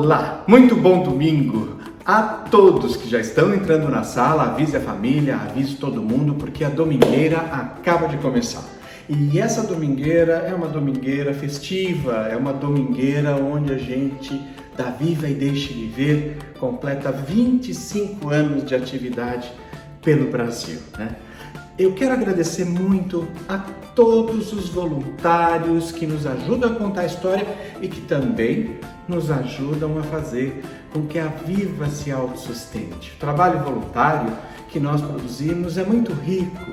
Olá, muito bom domingo a todos que já estão entrando na sala. Avise a família, avise todo mundo, porque a domingueira acaba de começar. E essa domingueira é uma domingueira festiva, é uma domingueira onde a gente da Viva e Deixe Viver completa 25 anos de atividade pelo Brasil, né? Eu quero agradecer muito a todos os voluntários que nos ajudam a contar a história e que também nos ajudam a fazer com que a Viva se autossustente. O trabalho voluntário que nós produzimos é muito rico,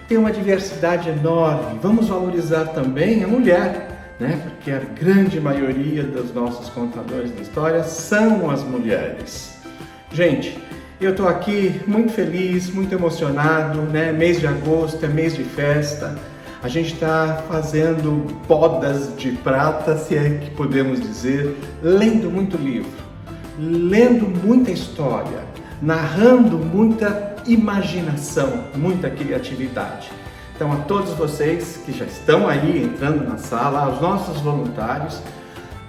tem uma diversidade enorme. Vamos valorizar também a mulher, né? Porque a grande maioria dos nossos contadores de história são as mulheres. Gente, eu estou aqui muito feliz, muito emocionado, né? Mês de agosto é mês de festa. A gente está fazendo bodas de prata, se é que podemos dizer, lendo muito livro, lendo muita história, narrando muita imaginação, muita criatividade. Então, a todos vocês que já estão aí entrando na sala, aos nossos voluntários,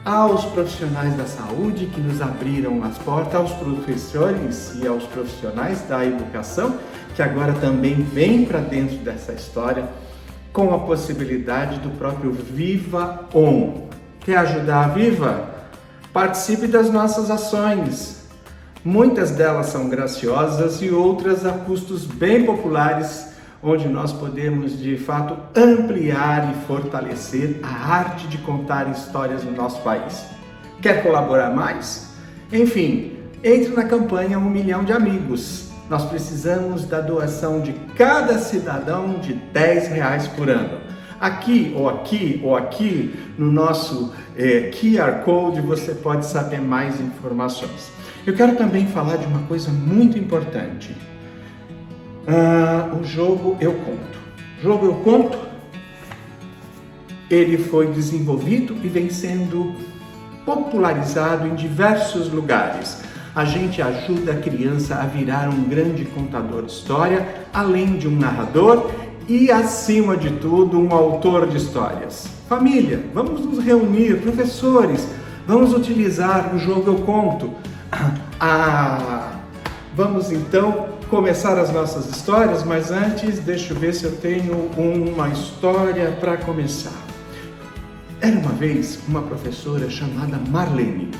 aos profissionais da saúde que nos abriram as portas, aos professores e aos profissionais da educação que agora também vêm para dentro dessa história com a possibilidade do próprio Viva On. Quer ajudar a Viva? Participe das nossas ações. Muitas delas são graciosas e outras a custos bem populares, onde nós podemos, de fato, ampliar e fortalecer a arte de contar histórias no nosso país. Quer colaborar mais? Enfim, entre na campanha 1 milhão de amigos. Nós precisamos da doação de cada cidadão de R$10 por ano. Aqui ou aqui ou aqui no nosso QR Code você pode saber mais informações. Eu quero também falar de uma coisa muito importante. O Jogo Eu Conto. O Jogo Eu Conto, ele foi desenvolvido e vem sendo popularizado em diversos lugares. A gente ajuda a criança a virar um grande contador de história, além de um narrador e, acima de tudo, um autor de histórias. Família, vamos nos reunir, professores, vamos utilizar o Jogo Eu Conto. Vamos então começar as nossas histórias, mas antes deixa eu ver se eu tenho uma história para começar. Era uma vez uma professora chamada Marlene.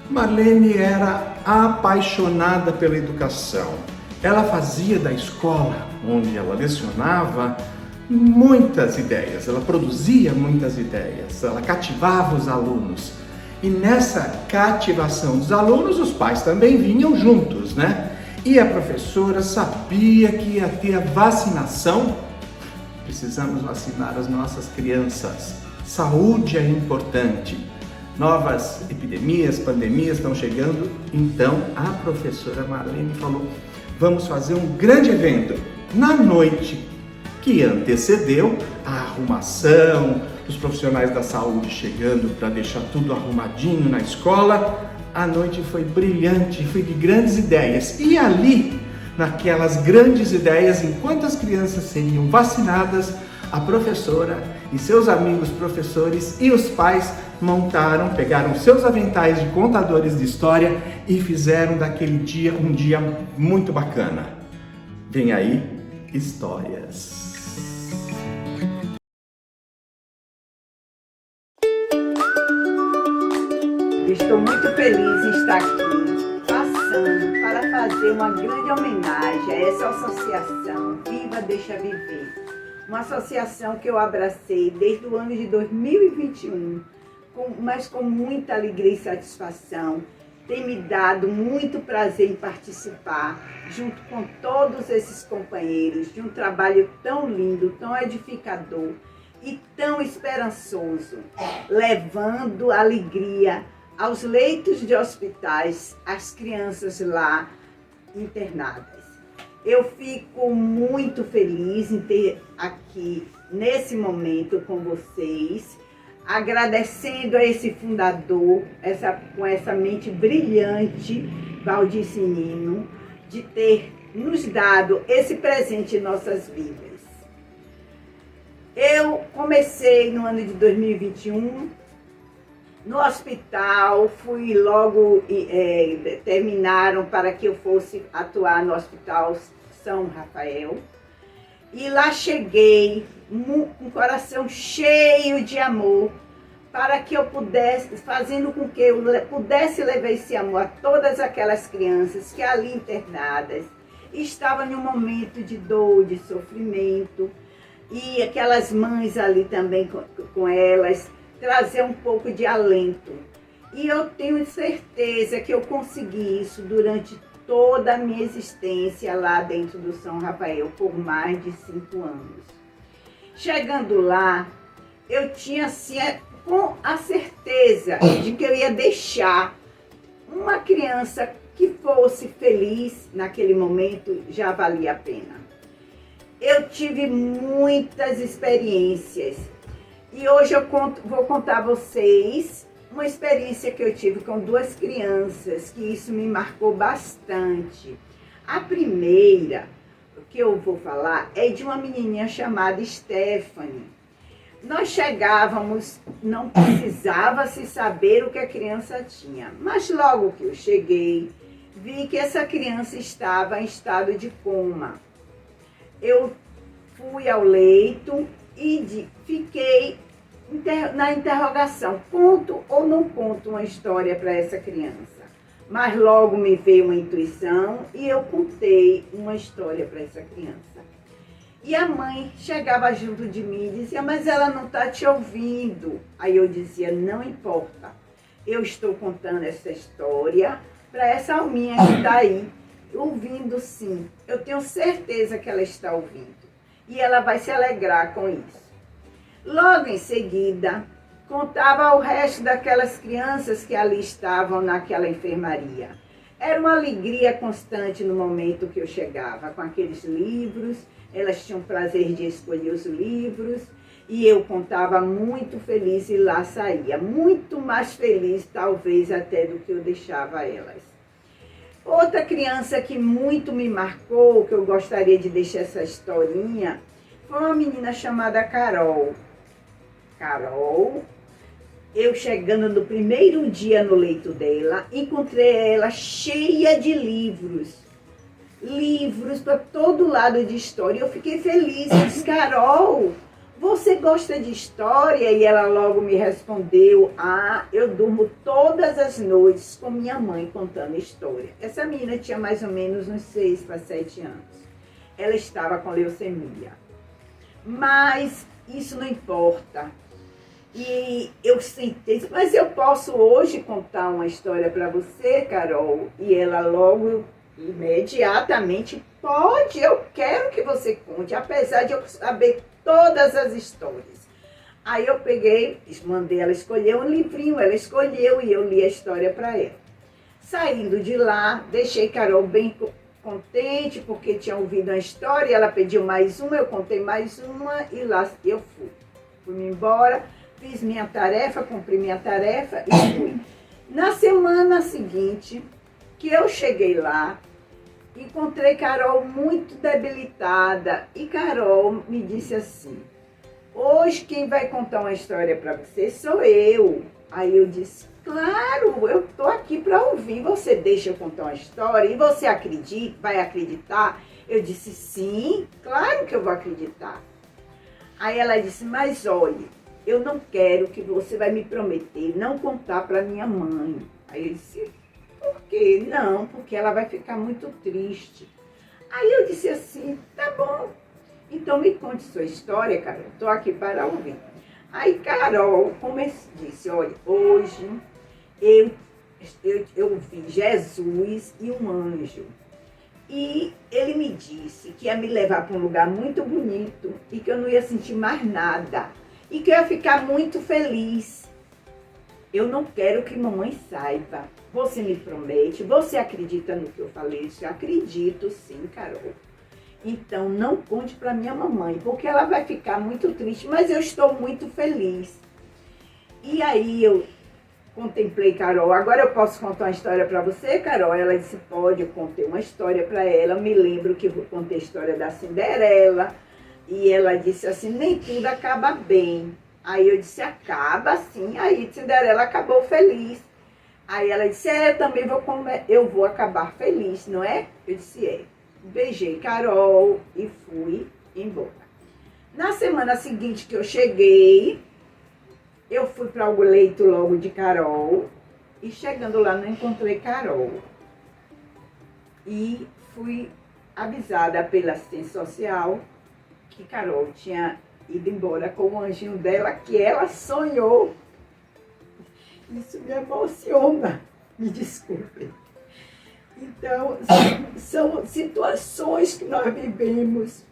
Marlene era apaixonada pela educação. Ela fazia da escola onde ela lecionava muitas ideias, ela produzia muitas ideias, ela cativava os alunos. E nessa cativação dos alunos, os pais também vinham juntos, né? E a professora sabia que ia ter a vacinação. Precisamos vacinar as nossas crianças. Saúde é importante. Novas epidemias, pandemias estão chegando. Então, a professora Marlene falou, vamos fazer um grande evento na noite que antecedeu a arrumação, os profissionais da saúde chegando para deixar tudo arrumadinho na escola. A noite foi brilhante, foi de grandes ideias. E ali, naquelas grandes ideias, enquanto as crianças seriam vacinadas, a professora e seus amigos professores e os pais pegaram seus aventais de contadores de história e fizeram daquele dia um dia muito bacana. Vem aí, histórias. Estou muito feliz em estar aqui, passando para fazer uma grande homenagem a essa associação Viva Deixa Viver. Uma associação que eu abracei desde o ano de 2021, mas com muita alegria e satisfação. Tem me dado muito prazer em participar, junto com todos esses companheiros, de um trabalho tão lindo, tão edificador e tão esperançoso, levando alegria aos leitos de hospitais, às crianças lá internadas. Eu fico muito feliz em ter aqui, nesse momento, com vocês, agradecendo a esse fundador, com essa mente brilhante, Valdir Cinino, de ter nos dado esse presente em nossas vidas. Eu comecei no ano de 2021 No hospital, fui logo, terminaram para que eu fosse atuar no Hospital São Rafael. E lá cheguei com o coração cheio de amor, para que eu pudesse, fazendo com que eu pudesse levar esse amor a todas aquelas crianças que ali internadas estavam em um momento de dor, de sofrimento, e aquelas mães ali também com elas, trazer um pouco de alento. E eu tenho certeza que eu consegui isso durante toda a minha existência lá dentro do São Rafael, por mais de 5 anos. Chegando lá, eu tinha assim, com a certeza de que eu ia deixar uma criança que fosse feliz naquele momento, já valia a pena. Eu tive muitas experiências e hoje eu vou contar a vocês uma experiência que eu tive com 2 crianças, que isso me marcou bastante. A primeira que eu vou falar é de uma menininha chamada Stephanie. Nós chegávamos, não precisava se saber o que a criança tinha, mas logo que eu cheguei, vi que essa criança estava em estado de coma. Eu fui ao leito e fiquei na interrogação, conto ou não conto uma história para essa criança? Mas logo me veio uma intuição e eu contei uma história para essa criança. E a mãe chegava junto de mim e dizia, mas ela não está te ouvindo. Aí eu dizia, não importa, eu estou contando essa história para essa alminha que está aí, ouvindo sim. Eu tenho certeza que ela está ouvindo e ela vai se alegrar com isso. Logo em seguida, contava o resto daquelas crianças que ali estavam naquela enfermaria. Era uma alegria constante no momento que eu chegava, com aqueles livros, elas tinham prazer de escolher os livros, e eu contava muito feliz e lá saía, muito mais feliz talvez até do que eu deixava elas. Outra criança que muito me marcou, que eu gostaria de deixar essa historinha, foi uma menina chamada Carol. Carol, eu chegando no primeiro dia no leito dela, encontrei ela cheia de livros. Livros para todo lado de história. Eu fiquei feliz. Eu disse, Carol, você gosta de história? E ela logo me respondeu, eu durmo todas as noites com minha mãe contando história. Essa menina tinha mais ou menos uns 6 para 7 anos. Ela estava com leucemia. Mas isso não importa. E eu sentei, mas eu posso hoje contar uma história para você, Carol? E ela logo, imediatamente, pode, eu quero que você conte, apesar de eu saber todas as histórias. Aí eu peguei, mandei ela escolher um livrinho, ela escolheu e eu li a história para ela. Saindo de lá, deixei Carol bem contente, porque tinha ouvido a história, ela pediu mais uma, eu contei mais uma e lá eu fui. Fui embora. Fiz minha tarefa, cumpri minha tarefa e fui. Na semana seguinte, que eu cheguei lá, encontrei Carol muito debilitada. E Carol me disse assim, hoje quem vai contar uma história para você sou eu. Aí eu disse, claro, eu estou aqui para ouvir. Você deixa eu contar uma história e você acredita, vai acreditar? Eu disse, sim, claro que eu vou acreditar. Aí ela disse, mas olha, eu não quero que você vai me prometer não contar para minha mãe. Aí eu disse, por quê? Não, porque ela vai ficar muito triste. Aí eu disse assim, tá bom, então me conte sua história, Carol, estou aqui para ouvir. Aí Carol disse, olha, hoje eu vi Jesus e um anjo. E ele me disse que ia me levar para um lugar muito bonito e que eu não ia sentir mais nada. E que eu ia ficar muito feliz. Eu não quero que mamãe saiba. Você me promete? Você acredita no que eu falei? Eu disse, acredito sim, Carol. Então não conte para minha mamãe, porque ela vai ficar muito triste, mas eu estou muito feliz. E aí eu contemplei Carol. Agora eu posso contar uma história para você, Carol? Ela disse, pode. Eu contei uma história para ela. Eu me lembro que eu contei a história da Cinderela. E ela disse assim, nem tudo acaba bem. Aí eu disse, acaba assim. Aí Cinderela acabou feliz. Aí ela disse, eu também eu vou acabar feliz, não é? Eu disse, Beijei Carol e fui embora. Na semana seguinte que eu cheguei, eu fui para o leito logo de Carol. E chegando lá não encontrei Carol. E fui avisada pela assistência social que Carol tinha ido embora com o anjinho dela, que ela sonhou. Isso me emociona, me desculpe. Então, são situações que nós vivemos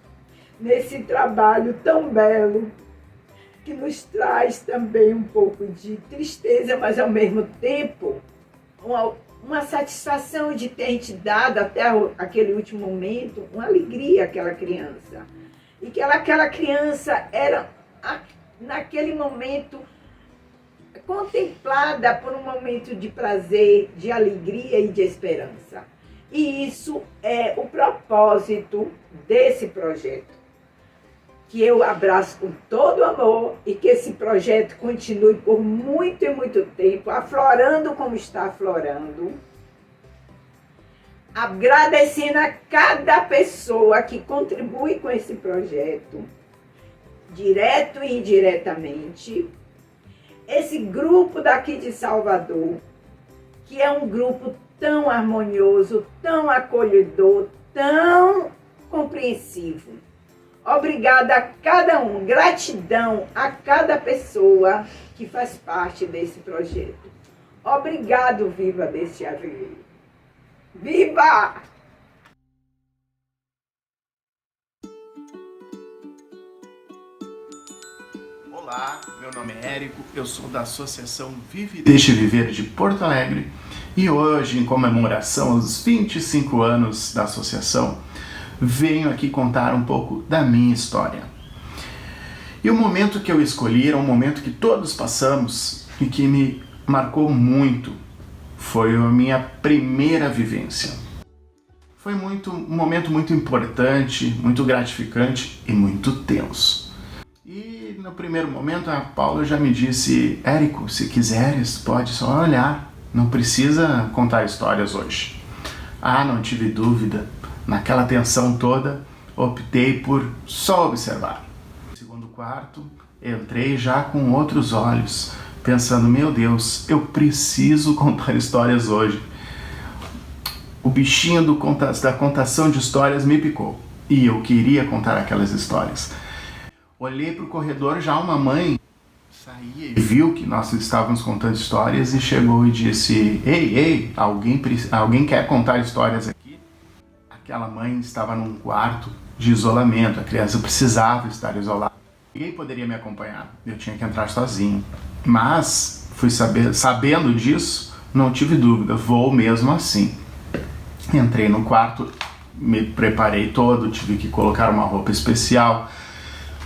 nesse trabalho tão belo, que nos traz também um pouco de tristeza, mas ao mesmo tempo uma satisfação de ter a gente dado até aquele último momento, uma alegria àquela criança. E que aquela criança era, naquele momento, contemplada por um momento de prazer, de alegria e de esperança. E isso é o propósito desse projeto, que eu abraço com todo amor e que esse projeto continue por muito e muito tempo, aflorando como está aflorando, agradecendo a cada pessoa que contribui com esse projeto, direto e indiretamente. Esse grupo daqui de Salvador, que é um grupo tão harmonioso, tão acolhedor, tão compreensivo. Obrigada a cada um, gratidão a cada pessoa que faz parte desse projeto. Obrigado, Viva Deixa Viver. Viva! Olá, meu nome é Érico, eu sou da Associação Vive e Deixe Viver de Porto Alegre e hoje, em comemoração aos 25 anos da associação, venho aqui contar um pouco da minha história. E o momento que eu escolhi era um momento que todos passamos e que me marcou muito. Foi a minha primeira vivência. Foi um momento muito importante, muito gratificante e muito tenso. E no primeiro momento a Paula já me disse, Érico, se quiseres pode só olhar, não precisa contar histórias hoje. Ah, não tive dúvida. Naquela tensão toda, optei por só observar. No segundo quarto, entrei já com outros olhos, pensando, meu Deus, eu preciso contar histórias hoje. O bichinho da contação de histórias me picou, e eu queria contar aquelas histórias. Olhei para o corredor, já uma mãe saía e viu que nós estávamos contando histórias e chegou e disse, ei, alguém quer contar histórias aqui? Aquela mãe estava num quarto de isolamento, a criança precisava estar isolada. Ninguém poderia me acompanhar, eu tinha que entrar sozinho. Mas, sabendo disso, não tive dúvida, vou mesmo assim. Entrei no quarto, me preparei todo, tive que colocar uma roupa especial,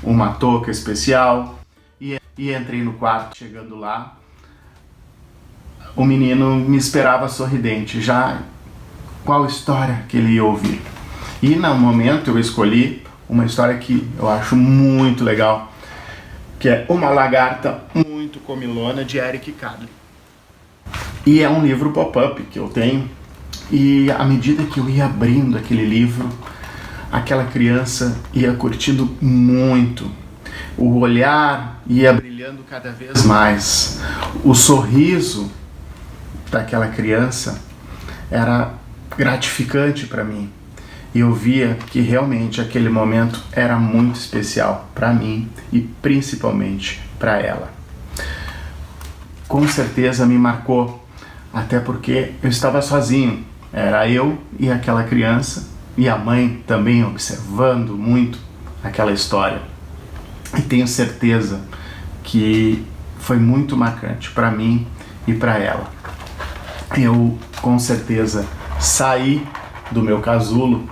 uma touca especial, e entrei no quarto. Chegando lá, o menino me esperava sorridente, já qual história que ele ia ouvir. E no momento eu escolhi uma história que eu acho muito legal, que é Uma Lagarta Muito Comilona, de Eric Cadley. E é um livro pop-up que eu tenho, e à medida que eu ia abrindo aquele livro, aquela criança ia curtindo muito. O olhar ia brilhando cada vez mais. O sorriso daquela criança era gratificante para mim. E eu via que realmente aquele momento era muito especial para mim e principalmente para ela. Com certeza me marcou, até porque eu estava sozinho. Era eu e aquela criança e a mãe também observando muito aquela história. E tenho certeza que foi muito marcante para mim e para ela. Eu, com certeza, saí do meu casulo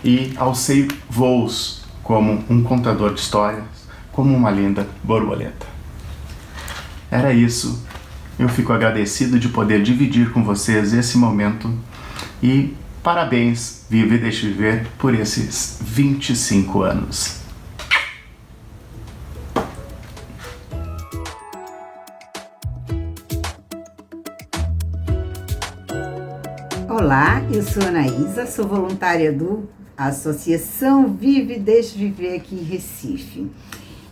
e alcei voos como um contador de histórias, como uma linda borboleta. Era isso. Eu fico agradecido de poder dividir com vocês esse momento e parabéns, Vive e Deixe Viver, por esses 25 anos. Olá, eu sou a Anaísa, sou voluntária do Associação Vive e Deixe Viver aqui em Recife.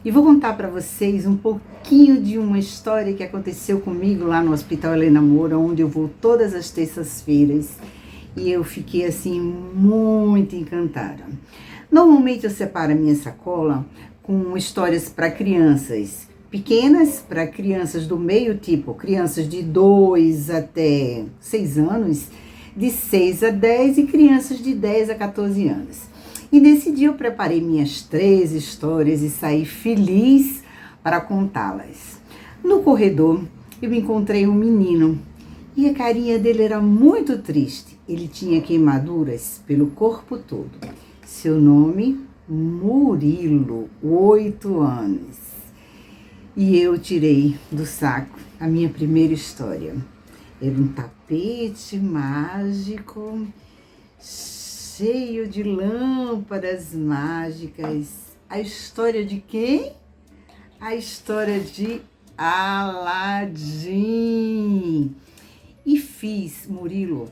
E vou contar para vocês um pouquinho de uma história que aconteceu comigo lá no Hospital Helena Moura, onde eu vou todas as terças-feiras. E eu fiquei assim muito encantada. Normalmente eu separo a minha sacola com histórias para crianças pequenas, para crianças do meio, tipo crianças de 2 até 6 anos, de 6 a 10 e crianças de 10 a 14 anos. E nesse dia eu preparei minhas 3 histórias e saí feliz para contá-las. No corredor eu encontrei um menino e a carinha dele era muito triste. Ele tinha queimaduras pelo corpo todo. Seu nome, Murilo, 8 anos. E eu tirei do saco a minha primeira história. Era um tapete mágico, cheio de lâmpadas mágicas. A história de quem? A história de Aladim. E fiz Murilo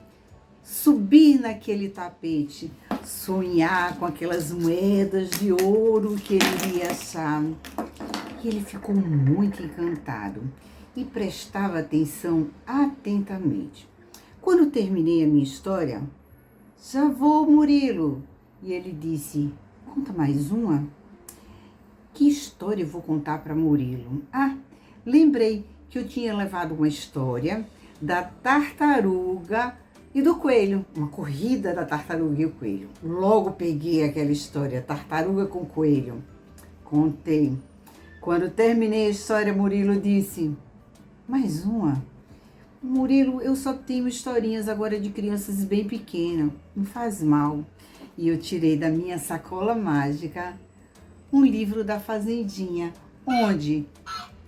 subir naquele tapete, sonhar com aquelas moedas de ouro que ele iria achar. E ele ficou muito encantado e prestava atenção atentamente. Quando terminei a minha história, já vou, Murilo. E ele disse, conta mais uma? Que história eu vou contar para Murilo? Ah, lembrei que eu tinha levado uma história da tartaruga e do coelho, uma corrida da tartaruga e o coelho. Logo peguei aquela história, tartaruga com coelho. Contei. Quando terminei a história, Murilo disse, mais uma? Murilo, eu só tenho historinhas agora de crianças bem pequenas, não faz mal. E eu tirei da minha sacola mágica um livro da Fazendinha, onde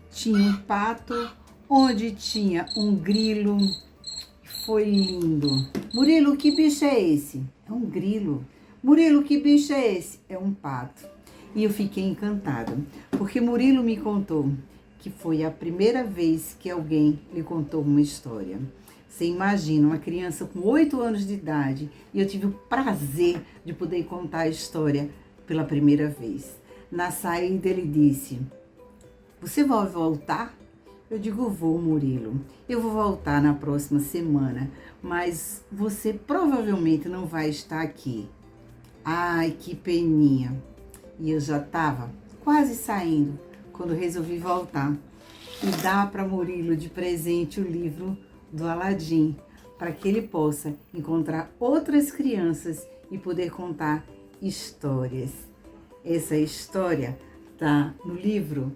tinha um pato, onde tinha um grilo. Foi lindo. Murilo, que bicho é esse? É um grilo. Murilo, que bicho é esse? É um pato. E eu fiquei encantada, porque Murilo me contou que foi a primeira vez que alguém lhe contou uma história. Você imagina, uma criança com 8 anos de idade, e eu tive o prazer de poder contar a história pela primeira vez. Na saída ele disse, você vai voltar? Eu digo, vou, Murilo. Eu vou voltar na próxima semana, mas você provavelmente não vai estar aqui. Ai, que peninha. E eu já estava quase saindo quando resolvi voltar e dar para Murilo de presente o livro do Aladim, para que ele possa encontrar outras crianças e poder contar histórias. Essa história está no livro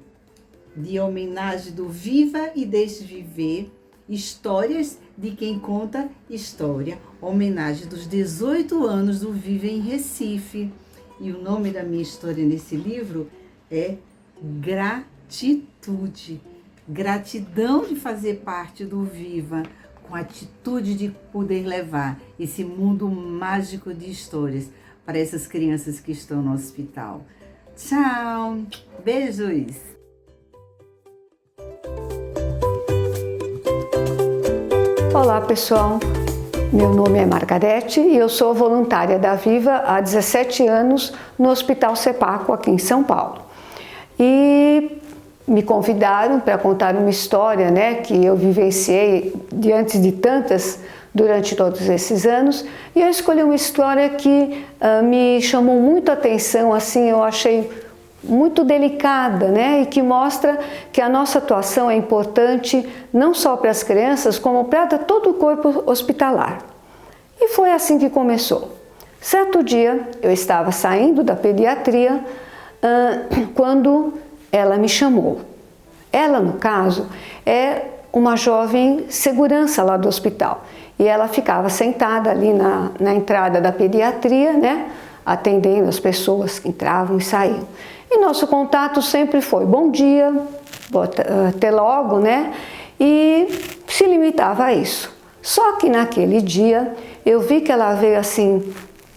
de homenagem do Viva e Deixe Viver, Histórias de Quem Conta História, homenagem dos 18 anos do Viva em Recife. E o nome da minha história nesse livro é Gratitude. Gratidão de fazer parte do Viva, com a atitude de poder levar esse mundo mágico de histórias para essas crianças que estão no hospital. Tchau! Beijos! Olá, pessoal. Meu nome é Margarete e eu sou voluntária da Viva há 17 anos no Hospital Sepaco, aqui em São Paulo. E me convidaram para contar uma história, que eu vivenciei diante de tantas durante todos esses anos. E eu escolhi uma história que me chamou muito a atenção, assim, eu achei muito delicada, e que mostra que a nossa atuação é importante não só para as crianças, como para todo o corpo hospitalar. E foi assim que começou. Certo dia, eu estava saindo da pediatria quando ela me chamou. Ela, no caso, é uma jovem segurança lá do hospital. E ela ficava sentada ali na entrada da pediatria, atendendo as pessoas que entravam e saíam. E nosso contato sempre foi bom dia, até logo, e se limitava a isso. Só que naquele dia eu vi que ela veio assim,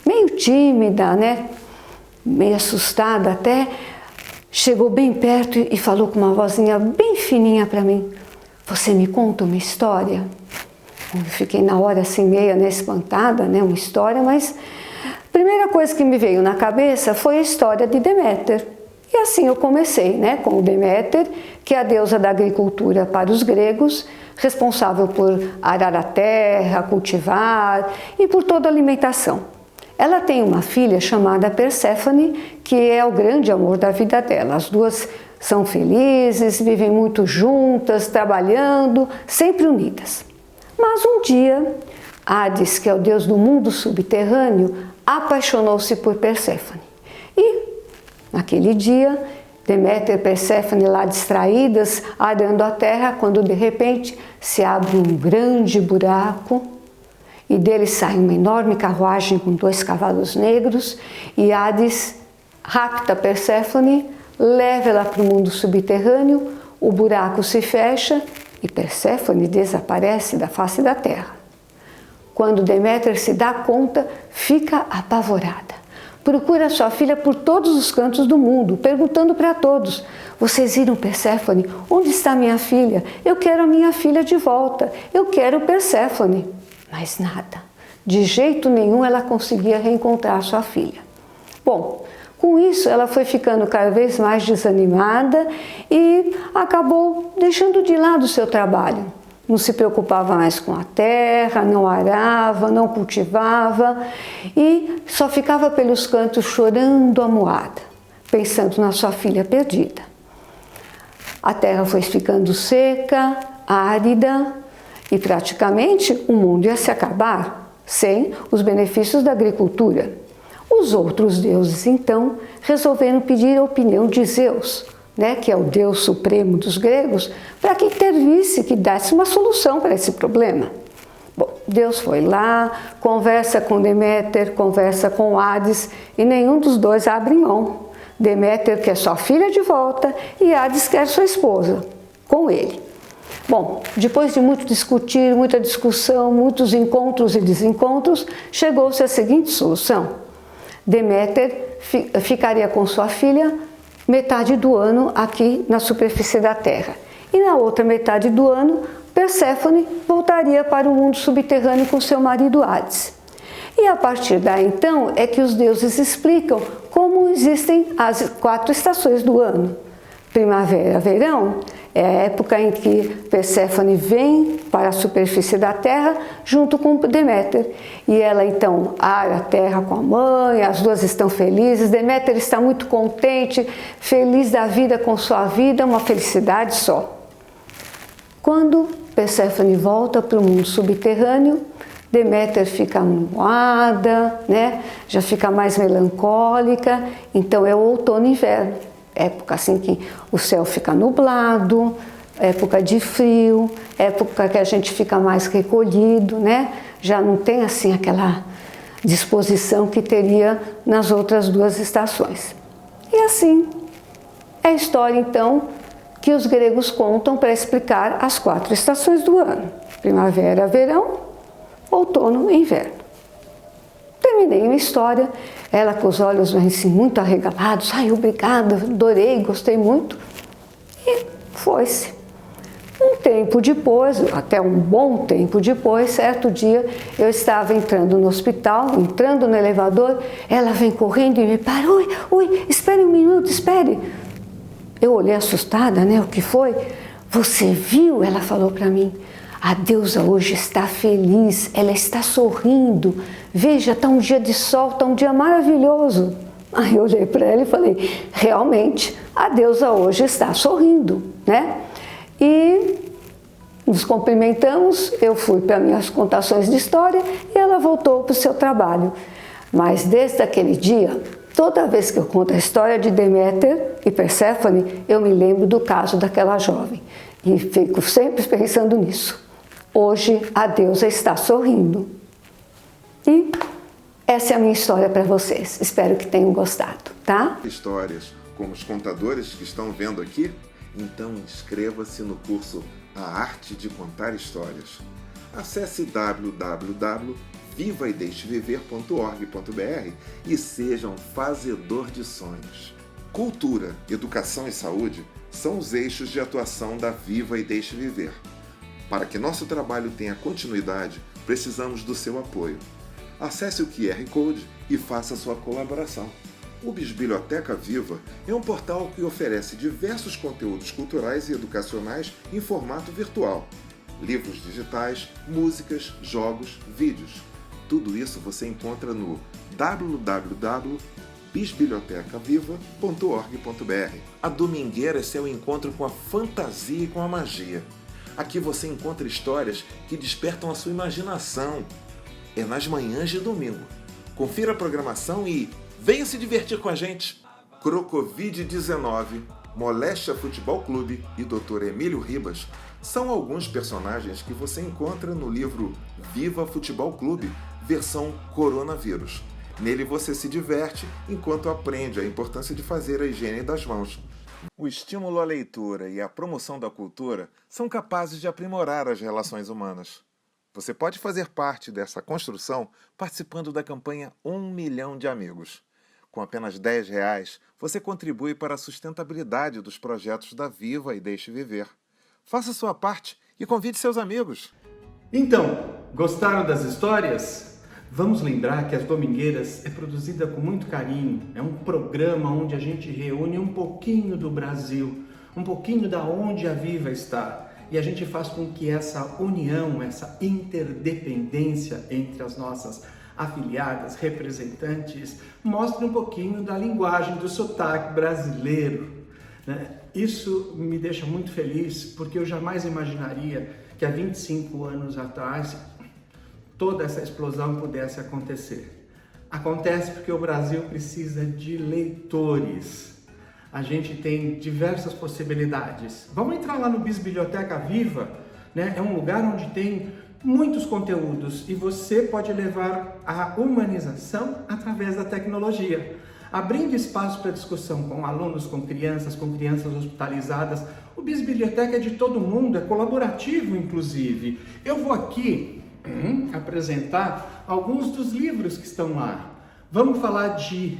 meio tímida, meio assustada até, chegou bem perto e falou com uma vozinha bem fininha para mim, você me conta uma história? fiquei na hora assim meia espantada, uma história, mas a primeira coisa que me veio na cabeça foi a história de Deméter. E assim eu comecei, com Deméter, que é a deusa da agricultura para os gregos, responsável por arar a terra, cultivar e por toda a alimentação. Ela tem uma filha chamada Perséfone, que é o grande amor da vida dela. As duas são felizes, vivem muito juntas, trabalhando, sempre unidas. Mas um dia, Hades, que é o deus do mundo subterrâneo, apaixonou-se por Perséfone. E, naquele dia, Deméter e Perséfone lá distraídas, arando a terra, quando de repente se abre um grande buraco e dele sai uma enorme carruagem com 2 cavalos negros e Hades rapta Perséfone, leva ela para o mundo subterrâneo, o buraco se fecha e Perséfone desaparece da face da terra. Quando Deméter se dá conta, fica apavorada. Procura sua filha por todos os cantos do mundo, perguntando para todos: vocês viram Perséfone? Onde está minha filha? Eu quero a minha filha de volta. Eu quero Perséfone. Mas nada. De jeito nenhum ela conseguia reencontrar sua filha. Bom, com isso ela foi ficando cada vez mais desanimada e acabou deixando de lado o seu trabalho. Não se preocupava mais com a terra, não arava, não cultivava e só ficava pelos cantos chorando amuada, pensando na sua filha perdida. A terra foi ficando seca, árida e praticamente o mundo ia se acabar sem os benefícios da agricultura. Os outros deuses, então, resolveram pedir a opinião de Zeus, que é o deus supremo dos gregos, para que intervisse, que desse uma solução para esse problema. Bom, Deus foi lá, conversa com Deméter, conversa com Hades, e nenhum dos dois abre mão. Deméter quer sua filha de volta e Hades quer sua esposa, com ele. Bom, depois de muito discutir, muita discussão, muitos encontros e desencontros, chegou-se à seguinte solução. Deméter ficaria com sua filha metade do ano aqui na superfície da Terra. E na outra metade do ano, Perséfone voltaria para o mundo subterrâneo com seu marido Hades. E a partir daí, então, é que os deuses explicam como existem as 4 estações do ano. Primavera, verão, é a época em que Perséfone vem para a superfície da terra junto com Deméter. E ela então ara a terra com a mãe, as duas estão felizes. Deméter está muito contente, feliz da vida com sua vida, uma felicidade só. Quando Perséfone volta para o mundo subterrâneo, Deméter fica amuada, já fica mais melancólica, então é o outono e inverno. Época assim que o céu fica nublado, época de frio, época que a gente fica mais recolhido, Já não tem assim aquela disposição que teria nas outras 2 estações. E assim é a história então que os gregos contam para explicar as 4 estações do ano: primavera, verão, outono e inverno. Terminei uma história, ela com os olhos assim, muito arregalados. Ai, obrigada, adorei, gostei muito. E foi-se. Um tempo depois, até um bom tempo depois, certo dia, eu estava entrando no hospital, entrando no elevador, ela vem correndo e me para. Oi, espere um minuto, espere. Eu olhei assustada, o que foi? Você viu? Ela falou para mim. A deusa hoje está feliz, ela está sorrindo. Veja, está um dia de sol, está um dia maravilhoso. Aí eu olhei para ela e falei, realmente, a deusa hoje está sorrindo, E nos cumprimentamos, eu fui para minhas contações de história e ela voltou para o seu trabalho. Mas desde aquele dia, toda vez que eu conto a história de Deméter e Perséfone, eu me lembro do caso daquela jovem. E fico sempre pensando nisso. Hoje a deusa está sorrindo. E essa é a minha história para vocês. Espero que tenham gostado, tá? Histórias como os contadores que estão vendo aqui? Então inscreva-se no curso A Arte de Contar Histórias. Acesse www.vivaedeixeviver.org.br e seja um fazedor de sonhos. Cultura, educação e saúde são os eixos de atuação da Viva e Deixe Viver. Para que nosso trabalho tenha continuidade, precisamos do seu apoio. Acesse o QR Code e faça sua colaboração. O Bisbilhoteca Viva é um portal que oferece diversos conteúdos culturais e educacionais em formato virtual. Livros digitais, músicas, jogos, vídeos. Tudo isso você encontra no www.bisbilhotecaviva.org.br. A Domingueira é seu encontro com a fantasia e com a magia. Aqui você encontra histórias que despertam a sua imaginação. É nas manhãs de domingo. Confira a programação e venha se divertir com a gente. Crocovid-19, Moléstia Futebol Clube e Dr. Emílio Ribas são alguns personagens que você encontra no livro Viva Futebol Clube, versão Coronavírus. Nele você se diverte enquanto aprende a importância de fazer a higiene das mãos. O estímulo à leitura e a promoção da cultura são capazes de aprimorar as relações humanas. Você pode fazer parte dessa construção participando da campanha 1 milhão de amigos. Com apenas R$10, você contribui para a sustentabilidade dos projetos da Viva e Deixe Viver. Faça sua parte e convide seus amigos. Então, gostaram das histórias? Vamos lembrar que As Domingueiras é produzida com muito carinho. É um programa onde a gente reúne um pouquinho do Brasil, um pouquinho da onde a Viva está. E a gente faz com que essa união, essa interdependência entre as nossas afiliadas, representantes, mostre um pouquinho da linguagem, do sotaque brasileiro, né? Isso me deixa muito feliz, porque eu jamais imaginaria que há 25 anos atrás toda essa explosão pudesse acontecer. Acontece porque o Brasil precisa de leitores. A gente tem diversas possibilidades. Vamos entrar lá no Bisbilhoteca Viva, né? É um lugar onde tem muitos conteúdos e você pode levar a humanização através da tecnologia, abrindo espaço para discussão com alunos, com crianças hospitalizadas. O Bisbilhoteca é de todo mundo, é colaborativo inclusive. Eu vou aqui apresentar alguns dos livros que estão lá. Vamos falar de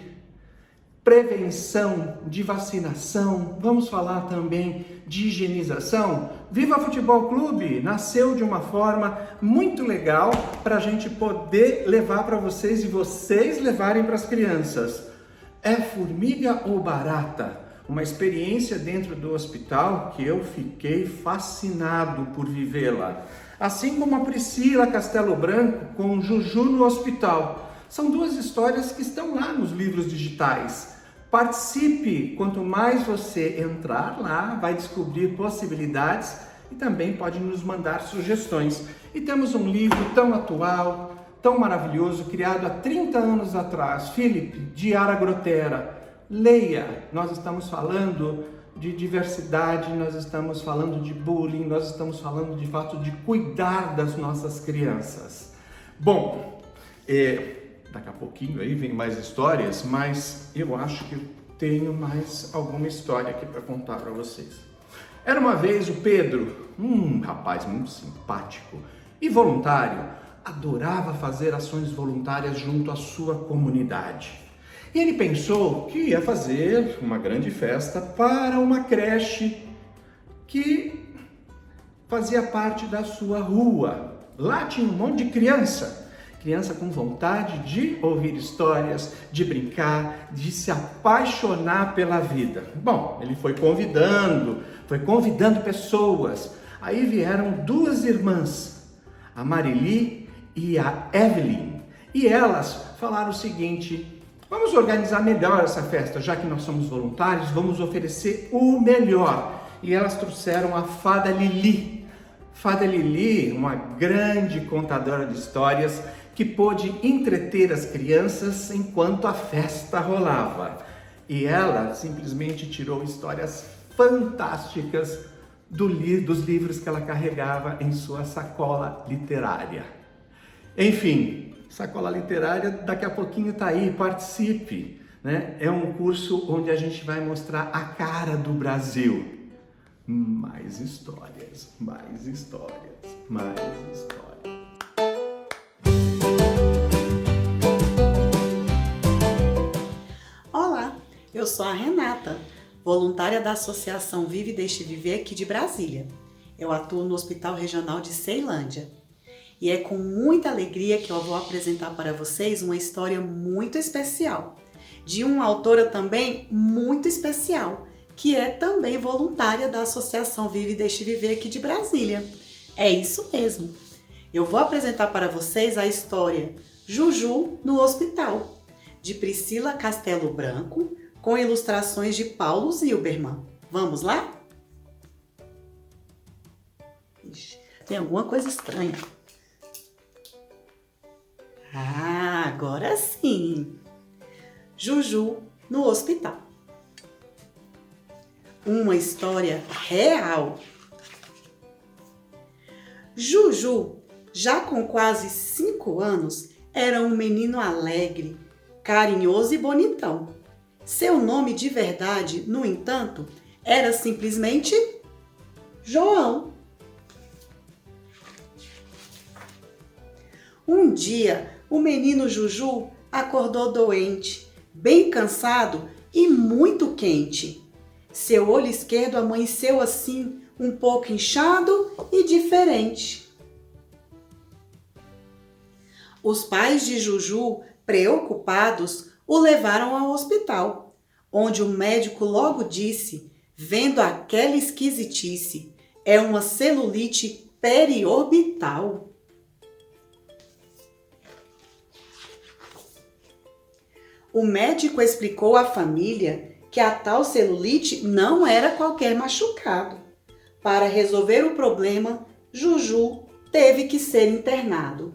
prevenção, de vacinação, vamos falar também de higienização. Viva Futebol Clube nasceu de uma forma muito legal para a gente poder levar para vocês e vocês levarem para as crianças. É formiga ou barata? Uma experiência dentro do hospital que eu fiquei fascinado por vivê-la. Assim como a Priscila Castelo Branco com Juju no hospital. São duas histórias que estão lá nos livros digitais. Participe! Quanto mais você entrar lá, vai descobrir possibilidades e também pode nos mandar sugestões. E temos um livro tão atual, tão maravilhoso, criado há 30 anos atrás, Philip, de Ara Grotera. Leia! Nós estamos falando de diversidade, nós estamos falando de bullying, nós estamos falando de fato de cuidar das nossas crianças. Bom, daqui a pouquinho aí vem mais histórias, mas eu acho que eu tenho mais alguma história aqui para contar para vocês. Era uma vez o Pedro, um rapaz muito simpático e voluntário, adorava fazer ações voluntárias junto à sua comunidade. E ele pensou que ia fazer uma grande festa para uma creche que fazia parte da sua rua. Lá tinha um monte de criança com vontade de ouvir histórias, de brincar, de se apaixonar pela vida. Bom, ele foi convidando pessoas. Aí vieram duas irmãs, a Marili e a Evelyn. E elas falaram o seguinte: vamos organizar melhor essa festa, já que nós somos voluntários, vamos oferecer o melhor. E elas trouxeram a Fada Lili. Fada Lili, uma grande contadora de histórias, que pôde entreter as crianças enquanto a festa rolava. E ela simplesmente tirou histórias fantásticas dos livros que ela carregava em sua sacola literária. Enfim, sacola literária daqui a pouquinho está aí, participe, né? É um curso onde a gente vai mostrar a cara do Brasil. Mais histórias, mais histórias, mais histórias. Eu sou a Renata, voluntária da Associação Vive e Deixe Viver aqui de Brasília. Eu atuo no Hospital Regional de Ceilândia. E é com muita alegria que eu vou apresentar para vocês uma história muito especial, de uma autora também muito especial, que é também voluntária da Associação Vive e Deixe Viver aqui de Brasília. É isso mesmo. Eu vou apresentar para vocês a história Juju no Hospital, de Priscila Castelo Branco, com ilustrações de Paulo Zilberman. Vamos lá? Ixi, tem alguma coisa estranha. Ah, agora sim! Juju no Hospital. Uma história real. Juju, já com quase 5 anos, era um menino alegre, carinhoso e bonitão. Seu nome de verdade, no entanto, era simplesmente João. Um dia, o menino Juju acordou doente, bem cansado e muito quente. Seu olho esquerdo amanheceu assim, um pouco inchado e diferente. Os pais de Juju, preocupados, o levaram ao hospital, onde o médico logo disse, vendo aquela esquisitice, é uma celulite periorbital. O médico explicou à família que a tal celulite não era qualquer machucado. Para resolver o problema, Juju teve que ser internado.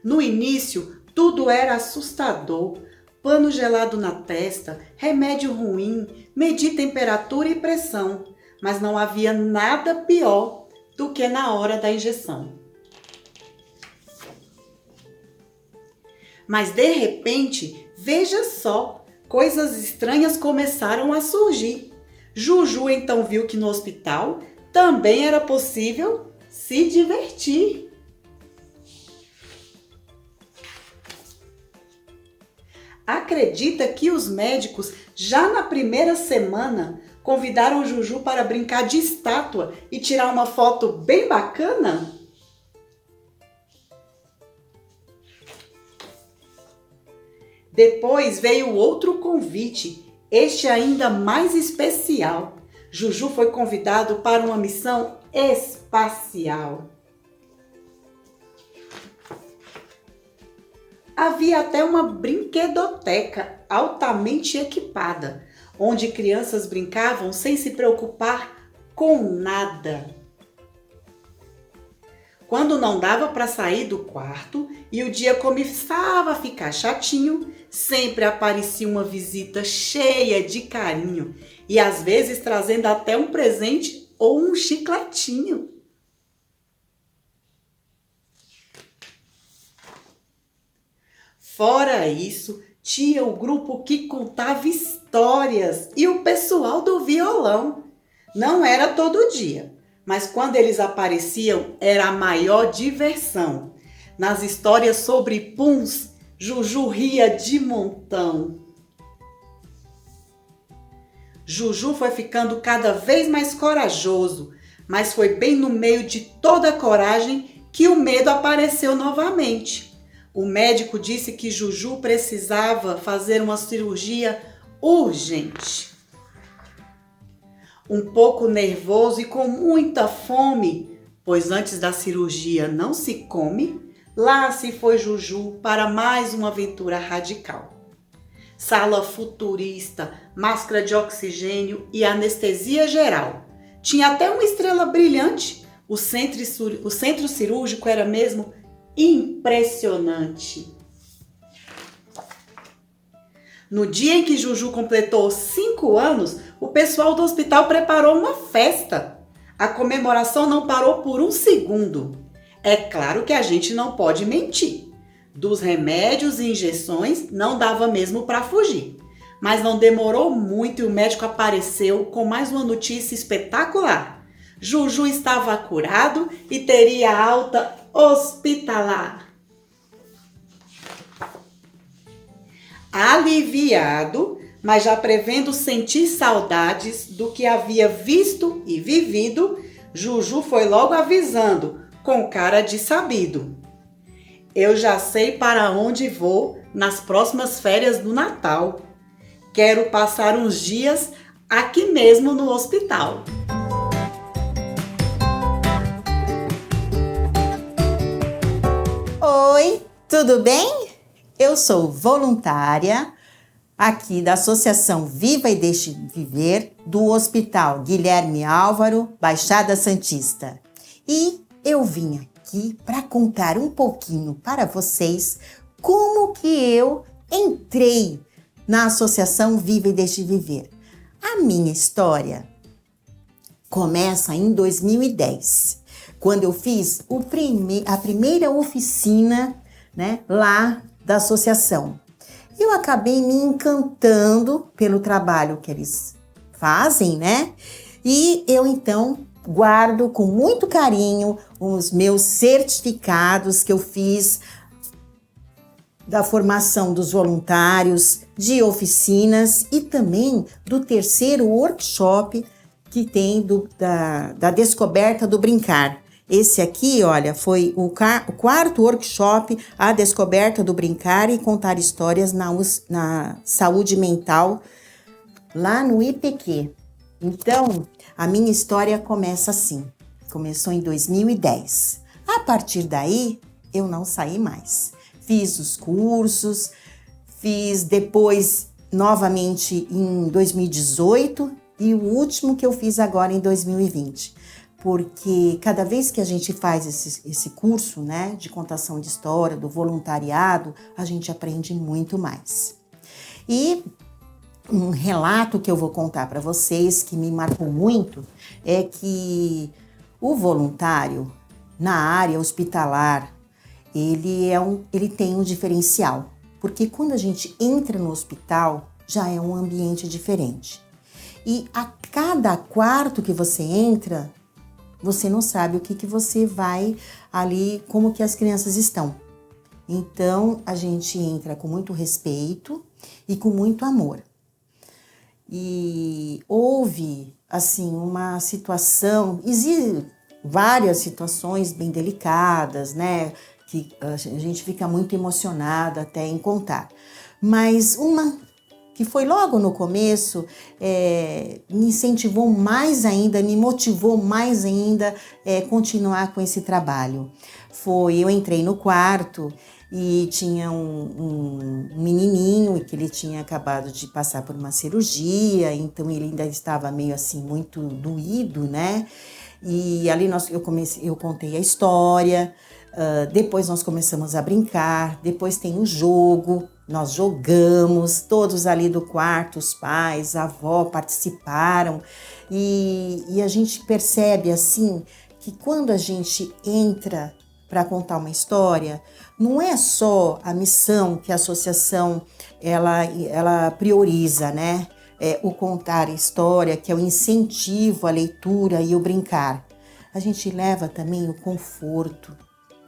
No início, tudo era assustador. Pano gelado na testa, remédio ruim, medir temperatura e pressão. Mas não havia nada pior do que na hora da injeção. Mas de repente, veja só, coisas estranhas começaram a surgir. Juju então viu que no hospital também era possível se divertir. Acredita que os médicos, já na primeira semana, convidaram Juju para brincar de estátua e tirar uma foto bem bacana? Depois veio outro convite, este ainda mais especial. Juju foi convidado para uma missão espacial. Havia até uma brinquedoteca altamente equipada, onde crianças brincavam sem se preocupar com nada. Quando não dava para sair do quarto e o dia começava a ficar chatinho, sempre aparecia uma visita cheia de carinho e às vezes trazendo até um presente ou um chicletinho. Fora isso, tinha o grupo que contava histórias e o pessoal do violão. Não era todo dia, mas quando eles apareciam era a maior diversão. Nas histórias sobre puns, Juju ria de montão. Juju foi ficando cada vez mais corajoso, mas foi bem no meio de toda a coragem que o medo apareceu novamente. O médico disse que Juju precisava fazer uma cirurgia urgente. Um pouco nervoso e com muita fome, pois antes da cirurgia não se come, lá se foi Juju para mais uma aventura radical. Sala futurista, máscara de oxigênio e anestesia geral. Tinha até uma estrela brilhante. O centro cirúrgico era mesmo impressionante. No dia em que Juju completou 5 anos, o pessoal do hospital preparou uma festa. A comemoração não parou por um segundo. É claro que a gente não pode mentir. Dos remédios e injeções não dava mesmo para fugir. Mas não demorou muito e o médico apareceu com mais uma notícia espetacular. Juju estava curado e teria alta hospitalar. Aliviado, mas já prevendo sentir saudades do que havia visto e vivido, Juju foi logo avisando, com cara de sabido. Eu já sei para onde vou nas próximas férias do Natal. Quero passar uns dias aqui mesmo no hospital. Oi, tudo bem? Eu sou voluntária aqui da Associação Viva e Deixe Viver do Hospital Guilherme Álvaro, Baixada Santista. E eu vim aqui para contar um pouquinho para vocês como que eu entrei na Associação Viva e Deixe Viver. A minha história começa em 2010, quando eu fiz a primeira oficina, né, lá da associação. Eu acabei me encantando pelo trabalho que eles fazem, né? E eu então guardo com muito carinho os meus certificados que eu fiz da formação dos voluntários, de oficinas e também do terceiro workshop que tem da descoberta do brincar. Esse aqui, olha, foi o quarto workshop, a descoberta do brincar e contar histórias na saúde mental, lá no IPQ. Então, a minha história começa assim, começou em 2010. A partir daí, eu não saí mais. Fiz os cursos, fiz depois novamente em 2018 e o último que eu fiz agora em 2020. Porque cada vez que a gente faz esse curso, né, de contação de história, do voluntariado, a gente aprende muito mais. E um relato que eu vou contar para vocês, que me marcou muito, é que o voluntário na área hospitalar, ele tem um diferencial. Porque quando a gente entra no hospital, já é um ambiente diferente. E a cada quarto que você entra, você não sabe o que você vai ali, como que as crianças estão. Então, a gente entra com muito respeito e com muito amor. E houve, assim, uma situação, existem várias situações bem delicadas, né? Que a gente fica muito emocionada até em contar. Mas uma que foi logo no começo, me incentivou mais ainda, me motivou mais ainda continuar com esse trabalho. Eu entrei no quarto e tinha um menininho que ele tinha acabado de passar por uma cirurgia, então ele ainda estava meio assim, muito doído, né? E ali eu contei a história, depois nós começamos a brincar, depois tem o jogo, nós jogamos, todos ali do quarto, os pais, a avó participaram e a gente percebe assim que quando a gente entra para contar uma história, não é só a missão que a associação ela prioriza, né? O contar a história, que é o incentivo à leitura e o brincar. A gente leva também o conforto,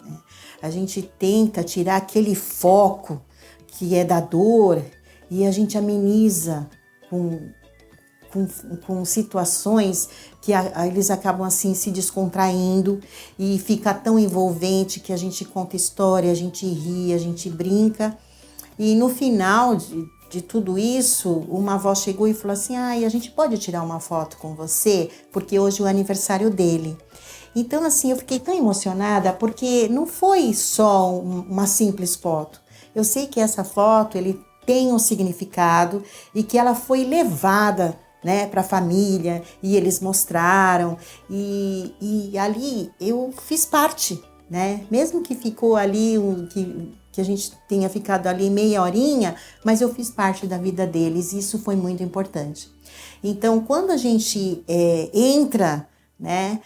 né? A gente tenta tirar aquele foco que é da dor e a gente ameniza com situações que eles acabam assim se descontraindo e fica tão envolvente que a gente conta história, a gente ri, a gente brinca. E no final de tudo isso, uma avó chegou e falou assim: "Ai, a gente pode tirar uma foto com você? Porque hoje é o aniversário dele." Então assim, eu fiquei tão emocionada porque não foi só uma simples foto. Eu sei que essa foto ele tem um significado e que ela foi levada, né, para a família e eles mostraram e ali eu fiz parte, né? Mesmo que ficou ali que a gente tenha ficado ali meia horinha, mas eu fiz parte da vida deles e isso foi muito importante. Então, quando a gente entra, né,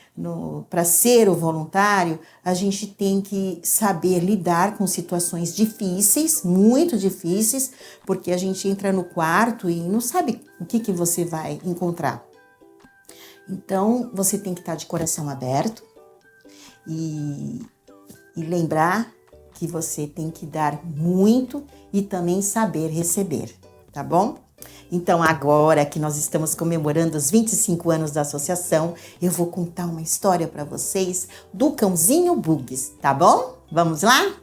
para ser o voluntário, a gente tem que saber lidar com situações difíceis, muito difíceis, porque a gente entra no quarto e não sabe o que você vai encontrar. Então, você tem que estar de coração aberto e lembrar que você tem que dar muito e também saber receber, tá bom? Então, agora que nós estamos comemorando os 25 anos da associação, eu vou contar uma história para vocês do cãozinho Bugs, tá bom? Vamos lá?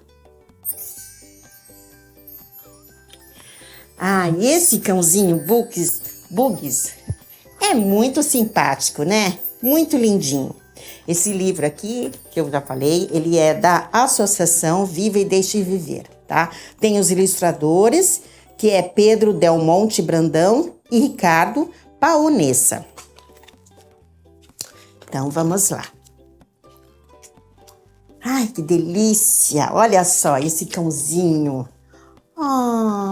Esse cãozinho Bugs é muito simpático, né? Muito lindinho. Esse livro aqui, que eu já falei, ele é da Associação Viva e Deixe Viver, tá? Tem os ilustradores, que é Pedro Del Monte Brandão e Ricardo Paonessa. Então, vamos lá. Ai, que delícia! Olha só esse cãozinho.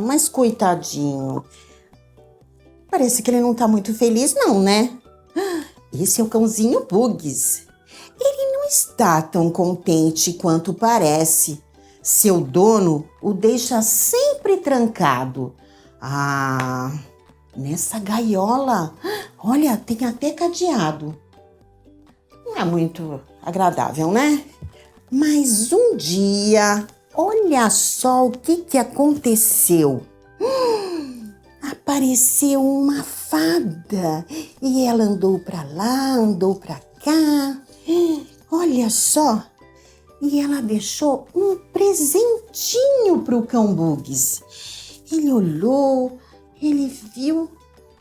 Mas coitadinho. Parece que ele não tá muito feliz não, né? Esse é o cãozinho Bugs. Ele não está tão contente quanto parece. Seu dono o deixa sempre trancado. Nessa gaiola. Olha, tem até cadeado. Não é muito agradável, né? Mas um dia, olha só o que aconteceu. Apareceu uma fada e ela andou pra lá, andou pra cá. Olha só. E ela deixou um presentinho pro cão Bugs. Ele olhou, ele viu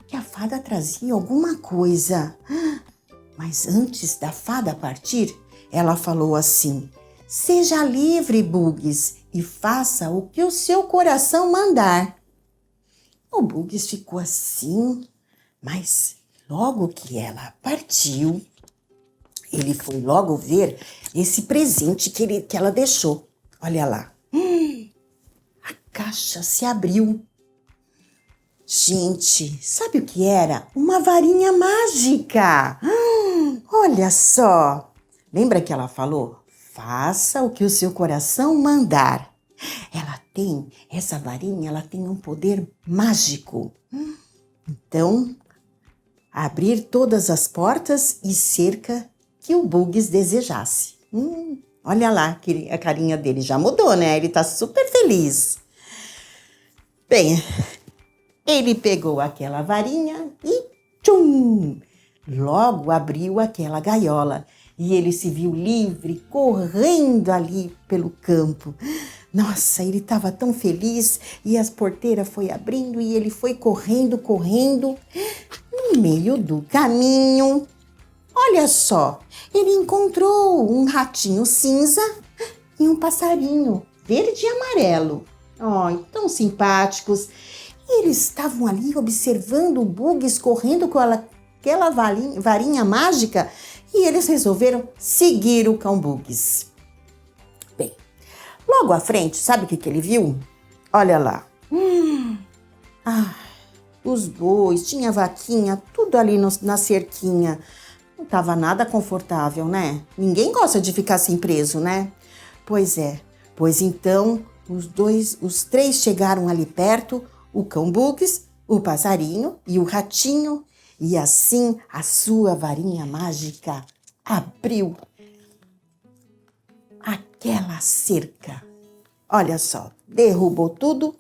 que a fada trazia alguma coisa. Mas antes da fada partir, ela falou assim: seja livre, Bugs, e faça o que o seu coração mandar. O Bugs ficou assim, mas logo que ela partiu, ele foi logo ver esse presente que ela deixou. Olha lá. A caixa se abriu. Gente, sabe o que era? Uma varinha mágica. Olha só. Lembra que ela falou? Faça o que o seu coração mandar. Essa varinha, ela tem um poder mágico. Então, abrir todas as portas e cerca que o Bugs desejasse. Olha lá, a carinha dele já mudou, né? Ele tá super feliz. Bem, ele pegou aquela varinha e tchum! Logo abriu aquela gaiola e ele se viu livre, correndo ali pelo campo. Nossa, ele estava tão feliz e as porteiras foi abrindo e ele foi correndo. No meio do caminho, olha só, ele encontrou um ratinho cinza e um passarinho verde e amarelo. Tão simpáticos. E eles estavam ali observando o Bugs correndo com aquela varinha mágica e eles resolveram seguir o cão Bugs. Bem, logo à frente, sabe o que ele viu? Olha lá. Os bois, tinha vaquinha, tudo ali na cerquinha. Não estava nada confortável, né? Ninguém gosta de ficar assim preso, né? Pois é. Pois então, os três chegaram ali perto, o cão Bugs, o passarinho e o ratinho. E assim a sua varinha mágica abriu aquela cerca. Olha só, derrubou tudo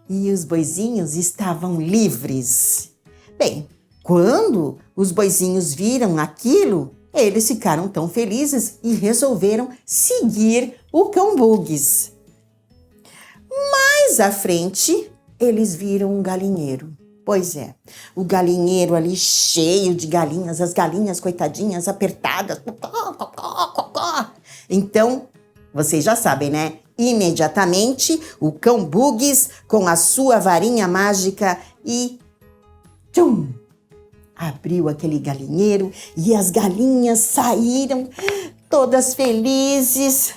e os boizinhos estavam livres. Bem, quando os boizinhos viram aquilo, eles ficaram tão felizes e resolveram seguir o cão Bugs. Mais à frente, eles viram um galinheiro. Pois é, o galinheiro ali cheio de galinhas, as galinhas coitadinhas apertadas. Então, vocês já sabem, né? Imediatamente, o cão Bugs, com a sua varinha mágica e tchum! Abriu aquele galinheiro e as galinhas saíram todas felizes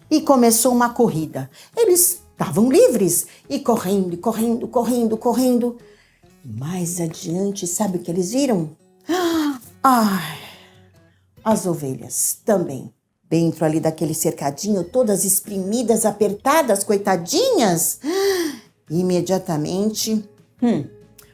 e começou uma corrida. Eles estavam livres e correndo. Mais adiante, sabe o que eles viram? As ovelhas também. Dentro ali daquele cercadinho, todas espremidas, apertadas, coitadinhas. Imediatamente,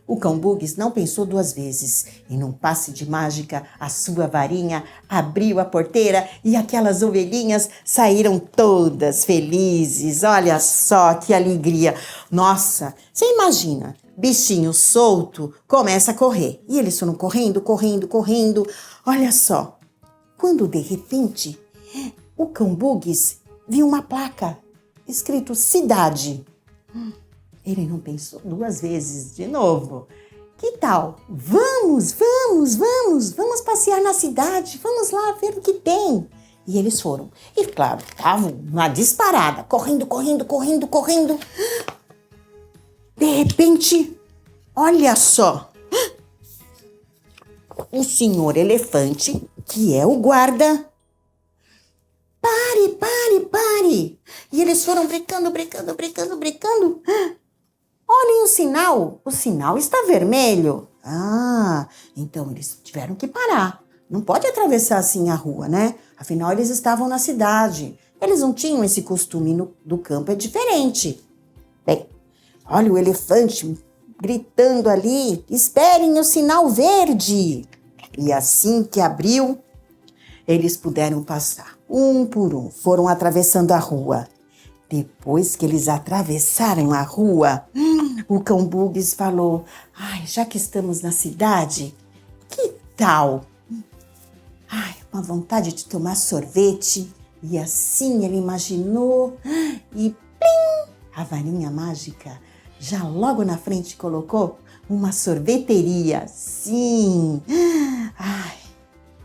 o cão Bugs não pensou duas vezes. E num passe de mágica, a sua varinha abriu a porteira e aquelas ovelhinhas saíram todas felizes. Olha só que alegria. Nossa, você imagina bichinho solto começa a correr. E eles foram correndo, correndo, correndo. Olha só, quando de repente o cão Bugs viu uma placa escrito cidade. Ele não pensou duas vezes, de novo. Que tal? Vamos passear na cidade, vamos lá ver o que tem. E eles foram. E claro, estavam na disparada, correndo, correndo, correndo, correndo. De repente, olha só, o senhor elefante, que é o guarda, pare. E eles foram brincando. Olhem o sinal está vermelho. Ah, então eles tiveram que parar. Não pode atravessar assim a rua, né? Afinal, eles estavam na cidade. Eles não tinham esse costume do campo, é diferente. Bem, olha o elefante gritando ali, esperem o sinal verde. E assim que abriu, eles puderam passar. Um por um, foram atravessando a rua. Depois que eles atravessaram a rua, o cão Bugs falou, já que estamos na cidade, que tal? Uma vontade de tomar sorvete. E assim ele imaginou e plim! A varinha mágica já logo na frente colocou uma sorveteria. Sim!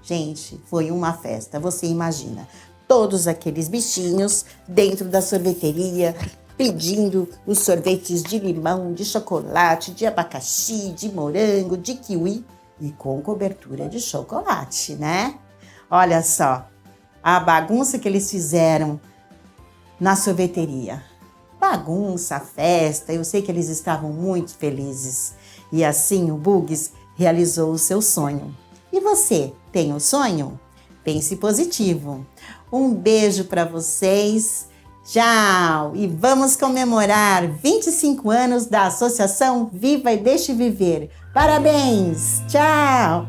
Gente, foi uma festa, você imagina. Todos aqueles bichinhos dentro da sorveteria pedindo os sorvetes de limão, de chocolate, de abacaxi, de morango, de kiwi e com cobertura de chocolate, né? Olha só a bagunça que eles fizeram na sorveteria. Bagunça, festa, eu sei que eles estavam muito felizes. E assim o Bugs realizou o seu sonho. E você, tem um sonho? Pense positivo. Um beijo para vocês. Tchau! E vamos comemorar 25 anos da Associação Viva e Deixe Viver. Parabéns! Tchau!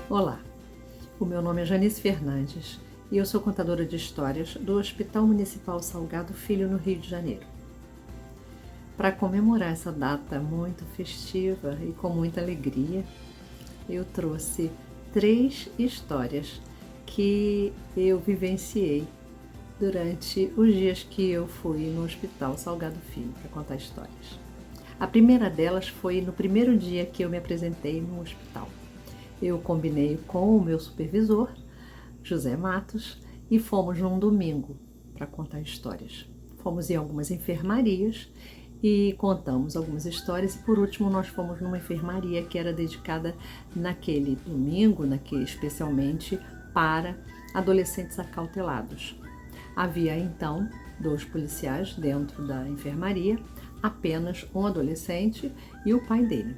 Olá, o meu nome é Janice Fernandes e eu sou contadora de histórias do Hospital Municipal Salgado Filho, no Rio de Janeiro. Para comemorar essa data muito festiva e com muita alegria, eu trouxe 3 histórias que eu vivenciei durante os dias que eu fui no Hospital Salgado Filho para contar histórias. A primeira delas foi no primeiro dia que eu me apresentei no hospital. Eu combinei com o meu supervisor, José Matos, e fomos num domingo para contar histórias. Fomos em algumas enfermarias e contamos algumas histórias. E por último nós fomos numa enfermaria que era dedicada naquele domingo, especialmente para adolescentes acautelados. Havia então 2 policiais dentro da enfermaria, apenas um adolescente e o pai dele.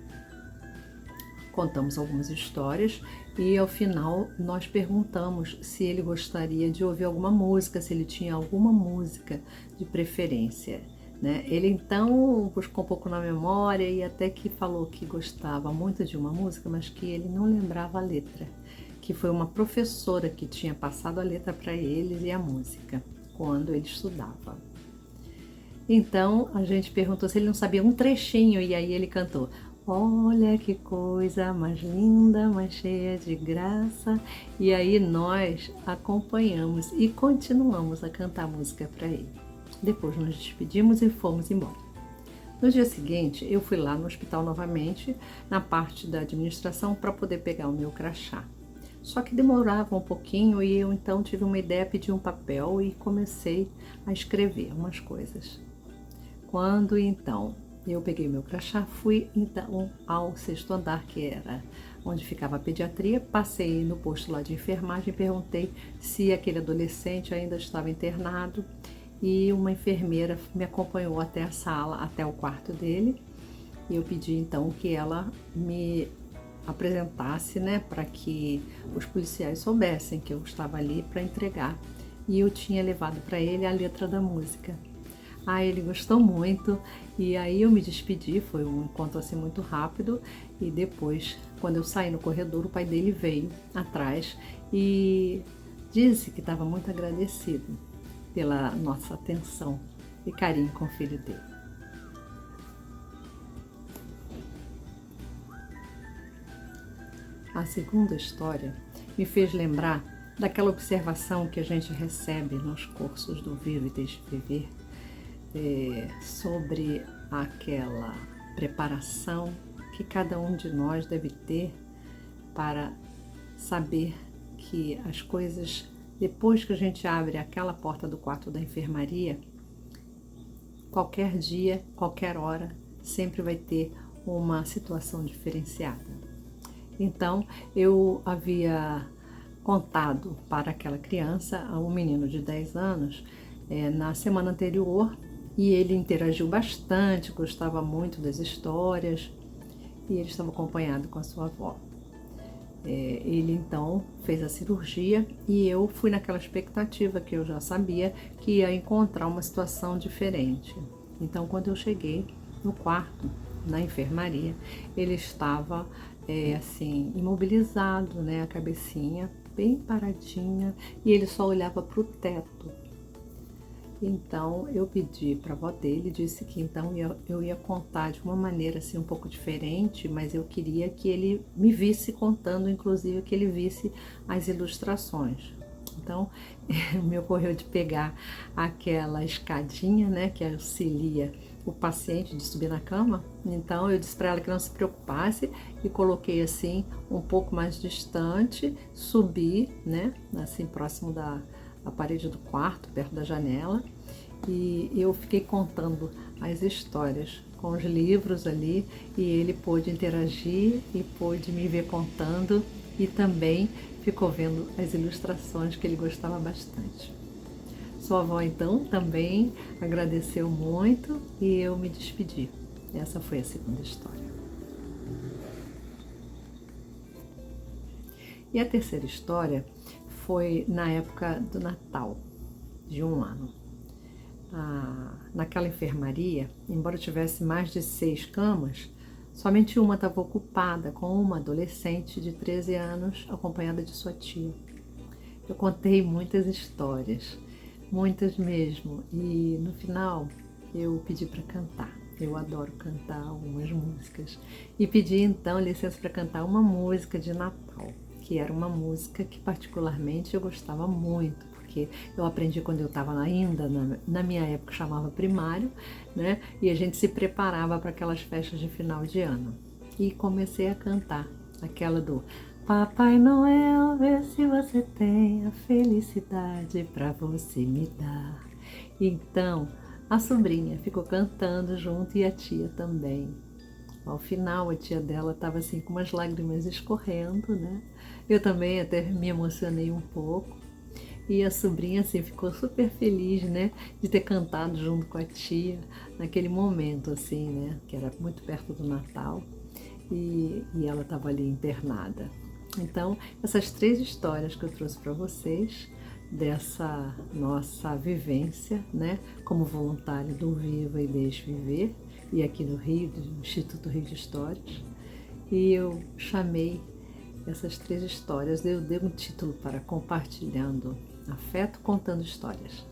Contamos algumas histórias e ao final nós perguntamos se ele gostaria de ouvir alguma música, se ele tinha alguma música de preferência, né? Ele então buscou um pouco na memória e até que falou que gostava muito de uma música, mas que ele não lembrava a letra, que foi uma professora que tinha passado a letra para ele e a música quando ele estudava. Então a gente perguntou se ele não sabia um trechinho e aí ele cantou: olha que coisa mais linda, mais cheia de graça. E aí nós acompanhamos e continuamos a cantar a música para ele. Depois nos despedimos e fomos embora. No dia seguinte, eu fui lá no hospital novamente, na parte da administração, para poder pegar o meu crachá. Só que demorava um pouquinho e eu então tive uma ideia, pedi um papel e comecei a escrever umas coisas. Quando então eu peguei meu crachá, fui então ao 6º andar, que era onde ficava a pediatria, passei no posto lá de enfermagem, perguntei se aquele adolescente ainda estava internado e uma enfermeira me acompanhou até a sala, até o quarto dele, e eu pedi então que ela me apresentasse, né, para que os policiais soubessem que eu estava ali para entregar, e eu tinha levado para ele a letra da música. Ele gostou muito e aí eu me despedi, foi um encontro assim muito rápido e depois, quando eu saí no corredor, o pai dele veio atrás e disse que estava muito agradecido pela nossa atenção e carinho com o filho dele. A segunda história me fez lembrar daquela observação que a gente recebe nos cursos do Viva e Deixe Viver, sobre aquela preparação que cada um de nós deve ter para saber que as coisas, depois que a gente abre aquela porta do quarto da enfermaria, qualquer dia, qualquer hora, sempre vai ter uma situação diferenciada. Então, eu havia contado para aquela criança, a um menino de 10 anos, na semana anterior, e ele interagiu bastante, gostava muito das histórias, e ele estava acompanhado com a sua avó. Ele então fez a cirurgia e eu fui naquela expectativa que eu já sabia que ia encontrar uma situação diferente. Então, quando eu cheguei no quarto, na enfermaria, ele estava assim, imobilizado, né, a cabecinha bem paradinha, e ele só olhava para o teto. Então eu pedi para a avó dele, disse que então eu ia contar de uma maneira assim um pouco diferente, mas eu queria que ele me visse contando, inclusive que ele visse as ilustrações. Então me ocorreu de pegar aquela escadinha, né, que auxilia o paciente de subir na cama. Então eu disse para ela que não se preocupasse e coloquei assim um pouco mais distante, subi, né, assim próximo da parede do quarto, perto da janela, e eu fiquei contando as histórias com os livros ali, e ele pôde interagir e pôde me ver contando, e também ficou vendo as ilustrações que ele gostava bastante. Sua avó então também agradeceu muito e eu me despedi. Essa foi a segunda história. E a terceira história foi na época do Natal, de 1 ano. Naquela enfermaria, embora tivesse mais de 6 camas, somente uma estava ocupada com uma adolescente de 13 anos, acompanhada de sua tia. Eu contei muitas histórias, muitas mesmo, e no final eu pedi para cantar. Eu adoro cantar algumas músicas. E pedi então licença para cantar uma música de Natal, que era uma música que particularmente eu gostava muito, porque eu aprendi quando eu estava ainda, na minha época chamava primário, né? E a gente se preparava para aquelas festas de final de ano. E comecei a cantar aquela do Papai Noel, vê se você tem a felicidade para você me dar. Então, a sobrinha ficou cantando junto e a tia também. Ao final, a tia dela estava assim com umas lágrimas escorrendo, né? Eu também até me emocionei um pouco. E a sobrinha assim ficou super feliz, né, de ter cantado junto com a tia naquele momento assim, né, que era muito perto do Natal, e ela estava ali internada. Então, essas 3 histórias que eu trouxe para vocês dessa nossa vivência, né, como voluntário do Viva e Deixe Viver, e aqui no Rio, do Instituto Rio de Histórias, e eu chamei essas 3 histórias, eu dei um título para Compartilhando Afeto Contando Histórias.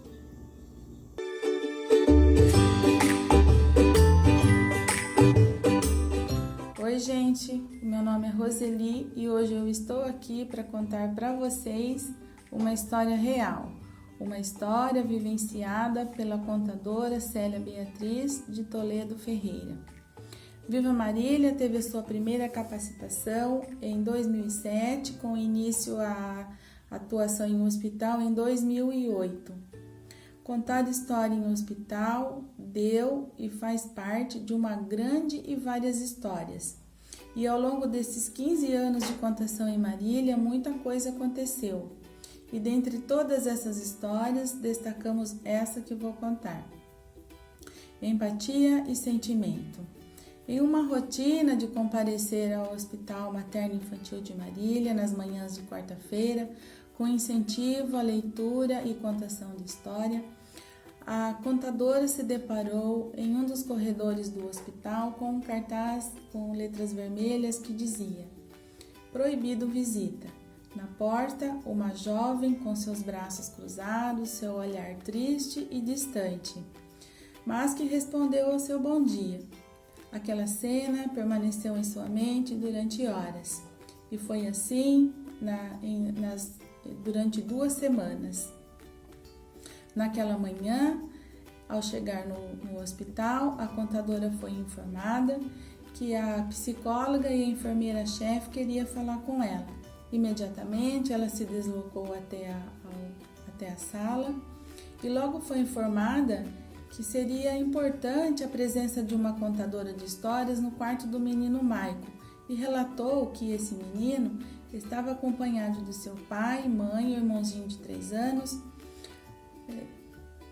Oi gente, meu nome é Roseli e hoje eu estou aqui para contar para vocês uma história real, uma história vivenciada pela contadora Célia Beatriz de Toledo Ferreira. Viva Marília teve a sua primeira capacitação em 2007, com início a atuação em um hospital em 2008. Contar história em um hospital deu e faz parte de uma grande e várias histórias. E ao longo desses 15 anos de contação em Marília, muita coisa aconteceu. E dentre todas essas histórias, destacamos essa que vou contar. Empatia e sentimento. Em uma rotina de comparecer ao Hospital Materno-Infantil de Marília nas manhãs de quarta-feira, com incentivo à leitura e contação de história, a contadora se deparou em um dos corredores do hospital com um cartaz com letras vermelhas que dizia: proibido visita. Na porta, uma jovem com seus braços cruzados, seu olhar triste e distante, mas que respondeu ao seu bom dia. Aquela cena permaneceu em sua mente durante horas, e foi assim durante 2 semanas. Naquela manhã, ao chegar no hospital, a contadora foi informada que a psicóloga e a enfermeira-chefe queria falar com ela. Imediatamente, ela se deslocou até a sala e logo foi informada que seria importante a presença de uma contadora de histórias no quarto do menino Maico, e relatou que esse menino estava acompanhado de seu pai, mãe e irmãozinho de 3 anos,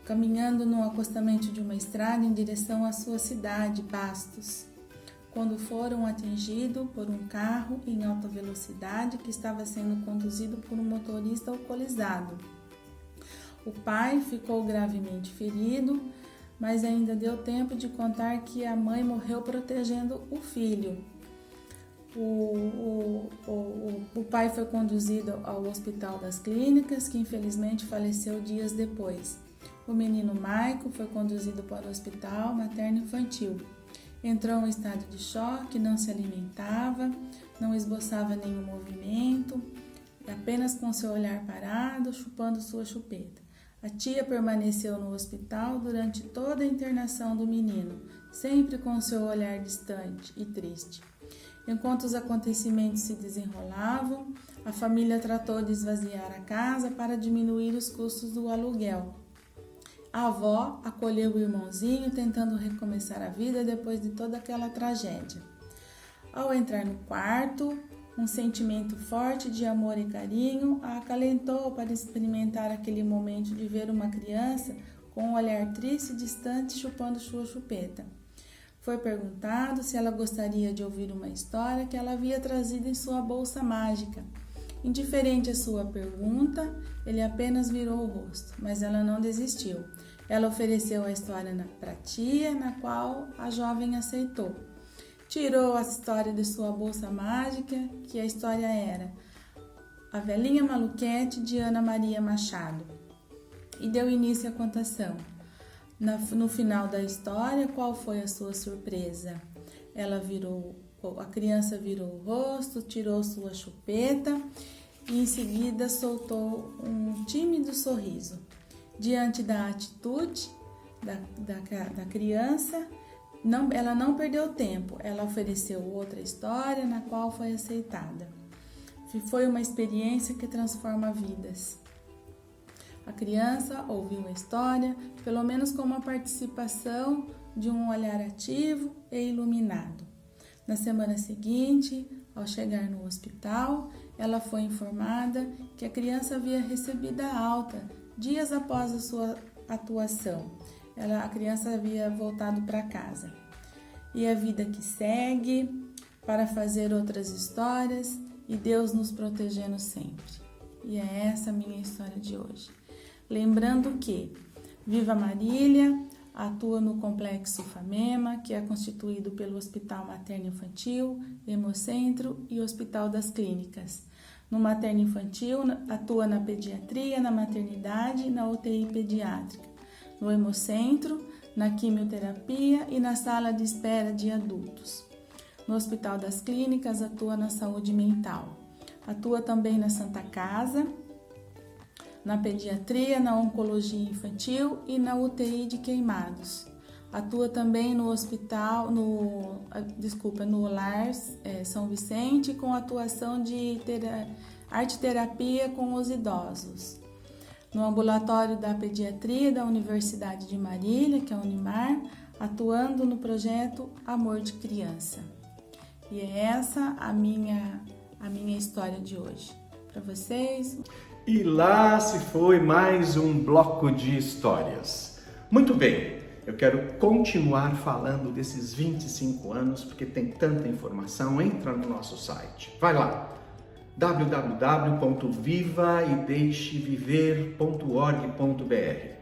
caminhando no acostamento de uma estrada em direção à sua cidade, Bastos, quando foram atingidos por um carro em alta velocidade que estava sendo conduzido por um motorista alcoolizado. O pai ficou gravemente ferido, mas ainda deu tempo de contar que a mãe morreu protegendo o filho. O pai foi conduzido ao Hospital das Clínicas, que infelizmente faleceu dias depois. O menino Maico foi conduzido para o Hospital Materno-Infantil. Entrou em estado de choque, não se alimentava, não esboçava nenhum movimento, apenas com seu olhar parado, chupando sua chupeta. A tia permaneceu no hospital durante toda a internação do menino, sempre com seu olhar distante e triste. Enquanto os acontecimentos se desenrolavam, a família tratou de esvaziar a casa para diminuir os custos do aluguel. A avó acolheu o irmãozinho, tentando recomeçar a vida depois de toda aquela tragédia. Ao entrar no quarto, um sentimento forte de amor e carinho a acalentou para experimentar aquele momento de ver uma criança com um olhar triste e distante chupando sua chupeta. Foi perguntado se ela gostaria de ouvir uma história que ela havia trazido em sua bolsa mágica. Indiferente à sua pergunta, ele apenas virou o rosto, mas ela não desistiu. Ela ofereceu a história para a tia, na qual a jovem aceitou. Tirou a história de sua bolsa mágica, que a história era A Velhinha Maluquete, de Ana Maria Machado, e deu início à contação. No final da história, qual foi a sua surpresa? A criança virou o rosto, tirou sua chupeta e em seguida soltou um tímido sorriso. Diante da atitude da criança, ela não perdeu tempo, ela ofereceu outra história na qual foi aceitada. Foi uma experiência que transforma vidas. A criança ouviu a história, pelo menos com uma participação de um olhar ativo e iluminado. Na semana seguinte, ao chegar no hospital, ela foi informada que a criança havia recebido a alta dias após a sua atuação. A criança havia voltado para casa. E a vida que segue para fazer outras histórias e Deus nos protegendo sempre. E é essa a minha história de hoje. Lembrando que Viva Marília atua no Complexo Famema, que é constituído pelo Hospital Materno-Infantil, Hemocentro e Hospital das Clínicas. No Materno-Infantil, atua na pediatria, na maternidade e na UTI pediátrica. No Hemocentro, na quimioterapia e na sala de espera de adultos. No Hospital das Clínicas, atua na saúde mental. Atua também na Santa Casa, na pediatria, na oncologia infantil e na UTI de queimados. Atua também no hospital, no Lar São Vicente, com atuação de arte-terapia com os idosos. No ambulatório da pediatria da Universidade de Marília, que é a Unimar, atuando no projeto Amor de Criança. E é essa a minha história de hoje. Para vocês. E lá se foi mais um bloco de histórias. Muito bem, eu quero continuar falando desses 25 anos, porque tem tanta informação. Entra no nosso site. Vai lá, www.vivaedeixeviver.org.br.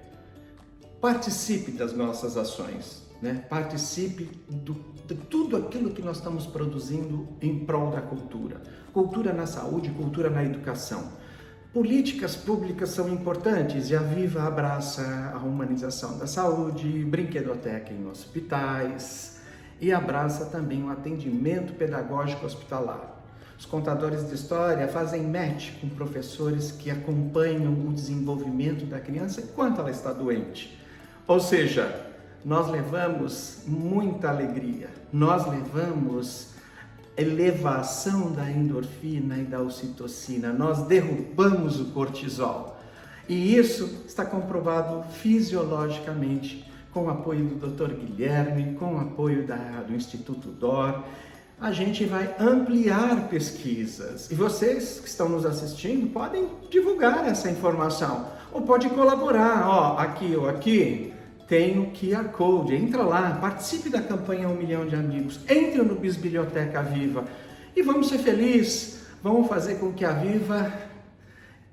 Participe das nossas ações. né? Participe de tudo aquilo que nós estamos produzindo em prol da cultura. Cultura na saúde, cultura na educação. Políticas públicas são importantes e a Viva abraça a humanização da saúde, brinquedoteca em hospitais e abraça também o atendimento pedagógico hospitalar. Os contadores de história fazem match com professores que acompanham o desenvolvimento da criança enquanto ela está doente. Ou seja, nós levamos muita alegria, nós levamos elevação da endorfina e da ocitocina, nós derrubamos o cortisol. E isso está comprovado fisiologicamente com o apoio do Dr. Guilherme, com o apoio do Instituto DOR. A gente vai ampliar pesquisas e vocês que estão nos assistindo podem divulgar essa informação ou pode colaborar. Ó, aqui ou aqui tem o QR Code, entra lá, participe da campanha 1 milhão de amigos, entre no Bisbilhoteca Viva e vamos ser felizes, vamos fazer com que a Viva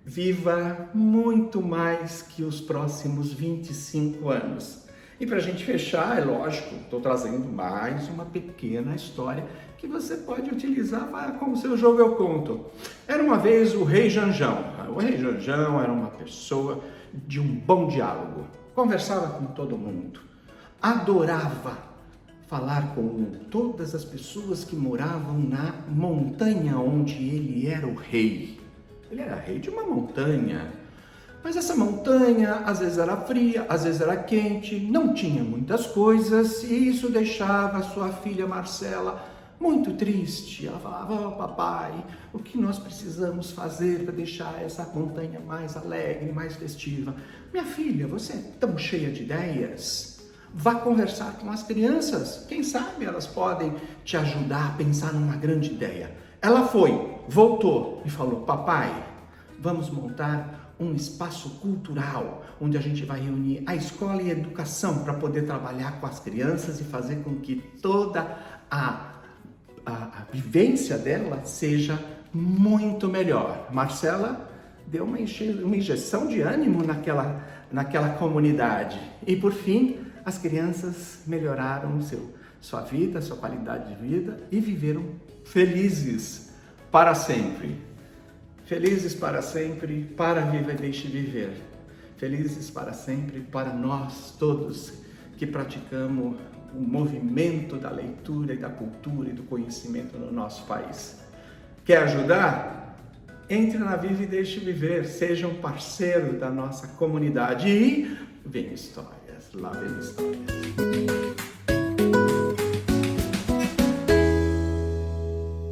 viva muito mais que os próximos 25 anos. E para a gente fechar, é lógico, estou trazendo mais uma pequena história que você pode utilizar como seu jogo eu conto. Era uma vez o Rei Janjão. O Rei Janjão era uma pessoa de um bom diálogo, conversava com todo mundo, adorava falar com todas as pessoas que moravam na montanha onde ele era o rei. Ele era rei de uma montanha. Mas essa montanha às vezes era fria, às vezes era quente, não tinha muitas coisas e isso deixava sua filha Marcela muito triste. Ela falava: papai, o que nós precisamos fazer para deixar essa montanha mais alegre, mais festiva? Minha filha, você é tão cheia de ideias. Vá conversar com as crianças. Quem sabe elas podem te ajudar a pensar numa grande ideia. Ela foi, voltou e falou: papai, vamos montar um espaço cultural, onde a gente vai reunir a escola e a educação para poder trabalhar com as crianças e fazer com que toda a vivência dela seja muito melhor. Marcela deu uma injeção de ânimo naquela comunidade. E por fim, as crianças melhoraram sua vida, sua qualidade de vida e viveram felizes para sempre. Felizes para sempre, para Viva e Deixe Viver. Felizes para sempre para nós todos que praticamos o movimento da leitura e da cultura e do conhecimento no nosso país. Quer ajudar? Entre na Viva e Deixe Viver, seja um parceiro da nossa comunidade e vem histórias, lá vem histórias.